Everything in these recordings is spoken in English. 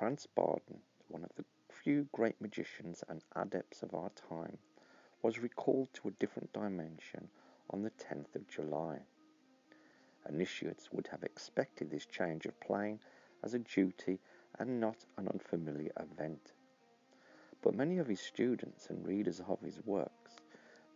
Franz Bardon, one of the few great magicians and adepts of our time, was recalled to a different dimension on the 10th of July. Initiates would have expected this change of plane as a duty and not an unfamiliar event. But many of his students and readers of his works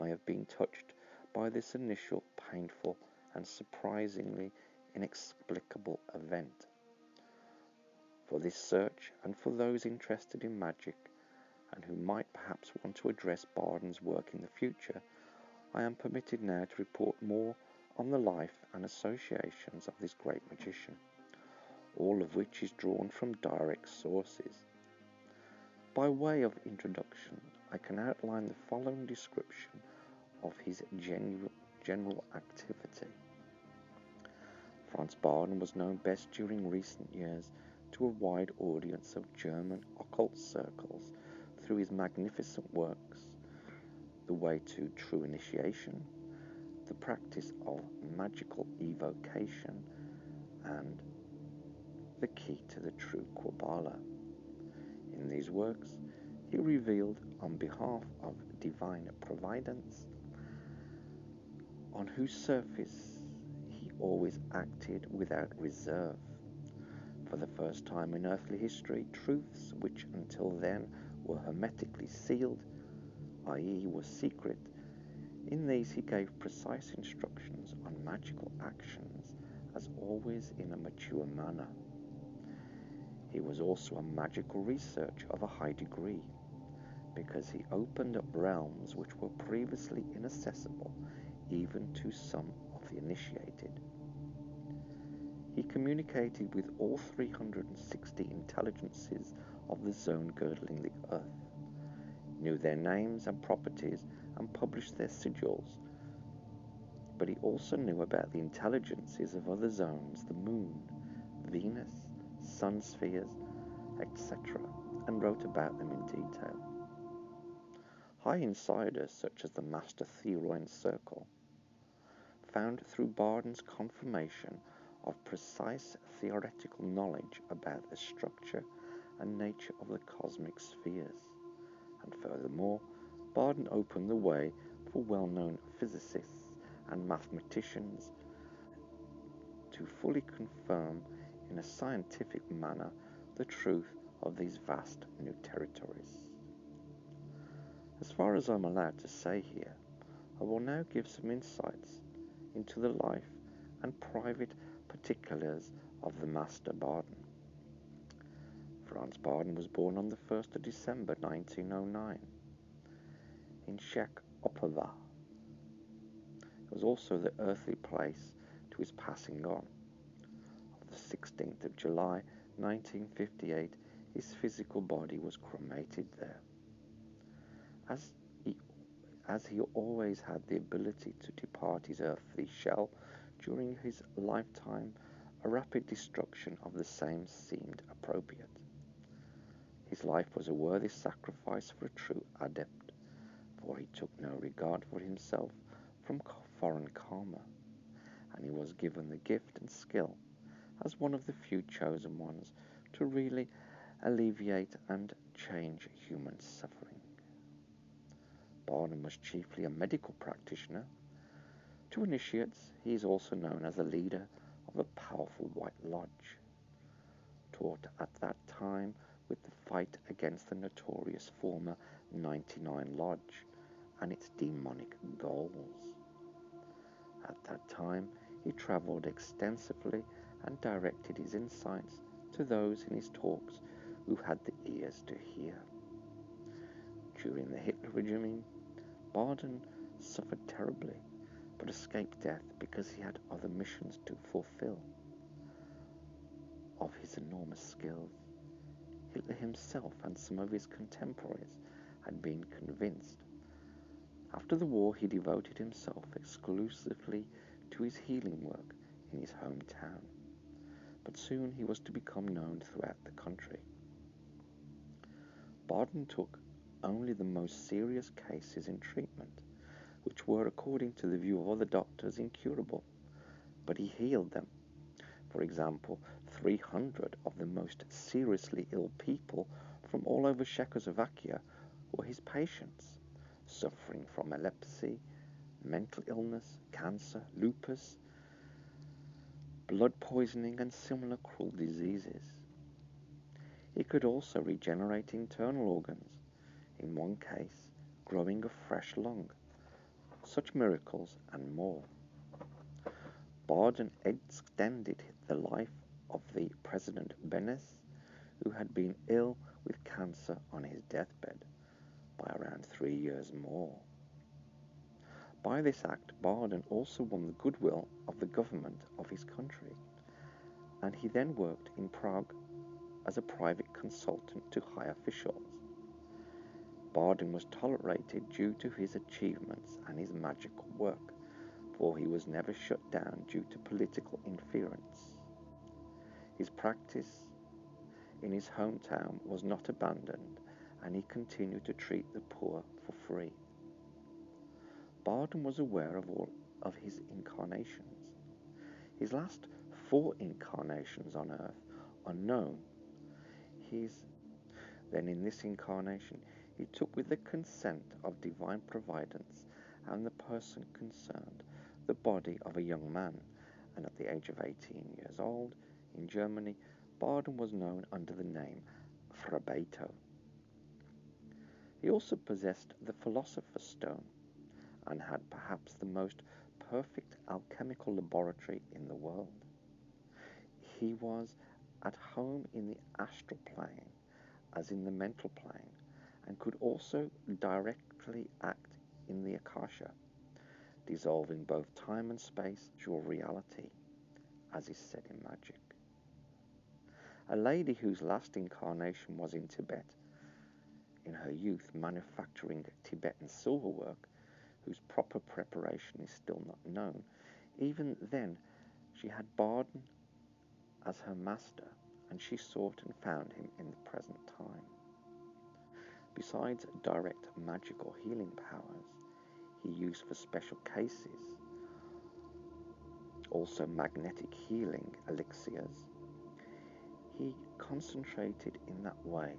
may have been touched by this initial painful and surprisingly inexplicable event. For this search, and for those interested in magic, and who might perhaps want to address Bardon's work in the future, I am permitted now to report more on the life and associations of this great magician, all of which is drawn from direct sources. By way of introduction, I can outline the following description of his general activity. Franz Bardon was known best during recent years to a wide audience of German occult circles through his magnificent works, The Way to True Initiation, The Practice of Magical Evocation, and The Key to the True Kabbalah. In these works, he revealed on behalf of divine providence, on whose surface he always acted without reserve. For the first time in earthly history, truths which until then were hermetically sealed, i.e. were secret, in these he gave precise instructions on magical actions, as always in a mature manner. He was also a magical researcher of a high degree, because he opened up realms which were previously inaccessible even to some of the initiated. He communicated with all 360 intelligences of the zone girdling the earth, knew their names and properties, and published their sigils. But he also knew about the intelligences of other zones, the moon, Venus, sun spheres, etc., and wrote about them in detail. High insiders such as the Master Theroin Circle found through Bardon's confirmation of precise theoretical knowledge about the structure and nature of the cosmic spheres, and furthermore, Bardon opened the way for well-known physicists and mathematicians to fully confirm in a scientific manner the truth of these vast new territories. As far as I'm allowed to say here, I will now give some insights into the life and private particulars of the Master Bardon. Franz Bardon was born on the 1st of December 1909 in Czech-Opava. It was also the earthly place to his passing on. On the 16th of July 1958, his physical body was cremated there. As he always had the ability to depart his earthly shell during his lifetime, a rapid destruction of the same seemed appropriate. His life was a worthy sacrifice for a true adept, for he took no regard for himself from foreign karma, and he was given the gift and skill, as one of the few chosen ones, to really alleviate and change human suffering. Bardon was chiefly a medical practitioner. To initiates, he is also known as the leader of a powerful White Lodge, taught at that time with the fight against the notorious former 99 Lodge and its demonic goals. At that time, he traveled extensively and directed his insights to those in his talks who had the ears to hear. During the Hitler regime, Bardon suffered terribly, but escaped death because he had other missions to fulfill. Of his enormous skills, Hitler himself and some of his contemporaries had been convinced. After the war, he devoted himself exclusively to his healing work in his hometown, but soon he was to become known throughout the country. Bardon took only the most serious cases in treatment, which were, according to the view of other doctors, incurable, but he healed them. For example, 300 of the most seriously ill people from all over Czechoslovakia were his patients, suffering from epilepsy, mental illness, cancer, lupus, blood poisoning, and similar cruel diseases. He could also regenerate internal organs, in one case, growing a fresh lung. Such miracles and more. Bardon extended the life of the President Benes, who had been ill with cancer on his deathbed, by around 3 years more. By this act, Bardon also won the goodwill of the government of his country, and he then worked in Prague as a private consultant to high officials. Bardon was tolerated due to his achievements and his magical work, for he was never shut down due to political interference. His practice in his hometown was not abandoned, and he continued to treat the poor for free. Bardon was aware of all of his incarnations. His last 4 incarnations on earth are known. Then in this incarnation, he took, with the consent of divine providence and the person concerned, the body of a young man, and at the age of 18 years old, in Germany, Bardon was known under the name Frabeto. He also possessed the Philosopher's Stone, and had perhaps the most perfect alchemical laboratory in the world. He was at home in the astral plane as in the mental plane, and could also directly act in the Akasha, dissolving both time and space to reality, as is said in magic. A lady whose last incarnation was in Tibet, in her youth manufacturing Tibetan silverwork, whose proper preparation is still not known, even then she had Bardon as her master, and she sought and found him in the present time. Besides direct magical healing powers, he used for special cases also magnetic healing elixirs. He concentrated in that way,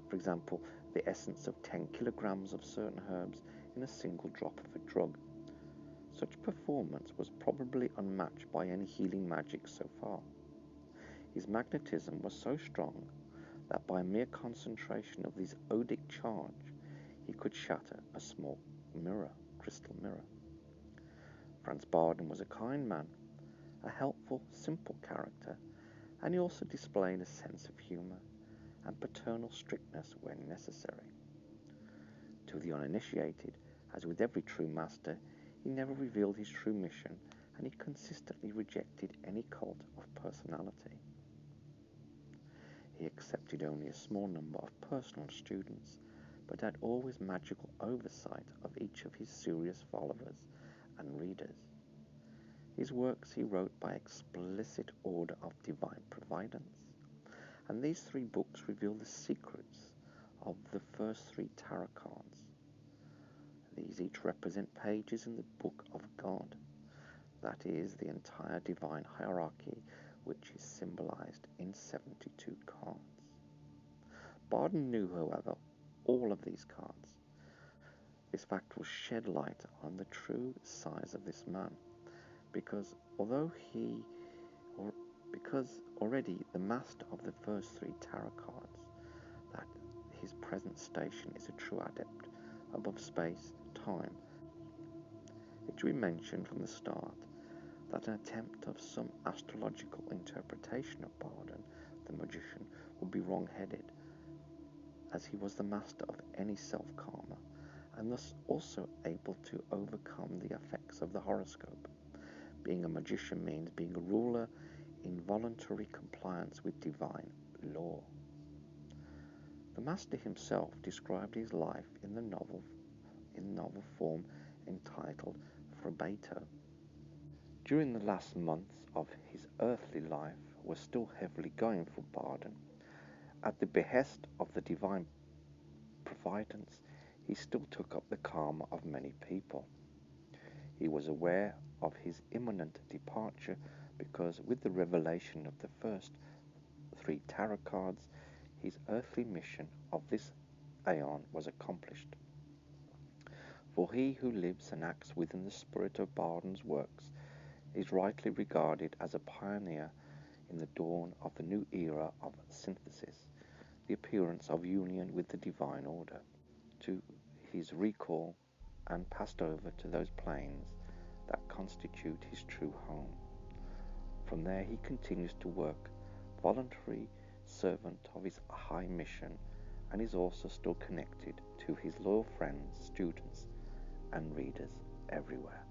for example, the essence of 10 kilograms of certain herbs in a single drop of a drug. Such performance was probably unmatched by any healing magic so far. His magnetism was so strong that by mere concentration of this odic charge, he could shatter a small crystal mirror. Franz Bardon was a kind man, a helpful, simple character, and he also displayed a sense of humour and paternal strictness when necessary. To the uninitiated, as with every true master, he never revealed his true mission, and he consistently rejected any cult of personality. He accepted only a small number of personal students, but had always magical oversight of each of his serious followers and readers. His works he wrote by explicit order of divine providence, and these 3 books reveal the secrets of the first 3 tarot cards. These each represent pages in the Book of God, that is, the entire divine hierarchy, which is symbolized in 72 cards. Bardon knew, however, all of these cards. This fact will shed light on the true size of this man, because already the master of the first 3 tarot cards, that his present station is a true adept above space, time. It should be mentioned from the start that an attempt of some astrological interpretation of Bardon, the magician, would be wrong-headed, as he was the master of any self-karma, and thus also able to overcome the effects of the horoscope. Being a magician means being a ruler in voluntary compliance with divine law. The master himself described his life in novel form entitled Frabeto. During the last months of his earthly life was still heavily going for Bardon. At the behest of the divine providence, he still took up the karma of many people. He was aware of his imminent departure because with the revelation of the first 3 tarot cards, his earthly mission of this aeon was accomplished. For he who lives and acts within the spirit of Bardon's works is rightly regarded as a pioneer in the dawn of the new era of synthesis, the appearance of union with the divine order, to his recall and passed over to those planes that constitute his true home. From there he continues to work, voluntary servant of his high mission, and is also still connected to his loyal friends, students, and readers everywhere.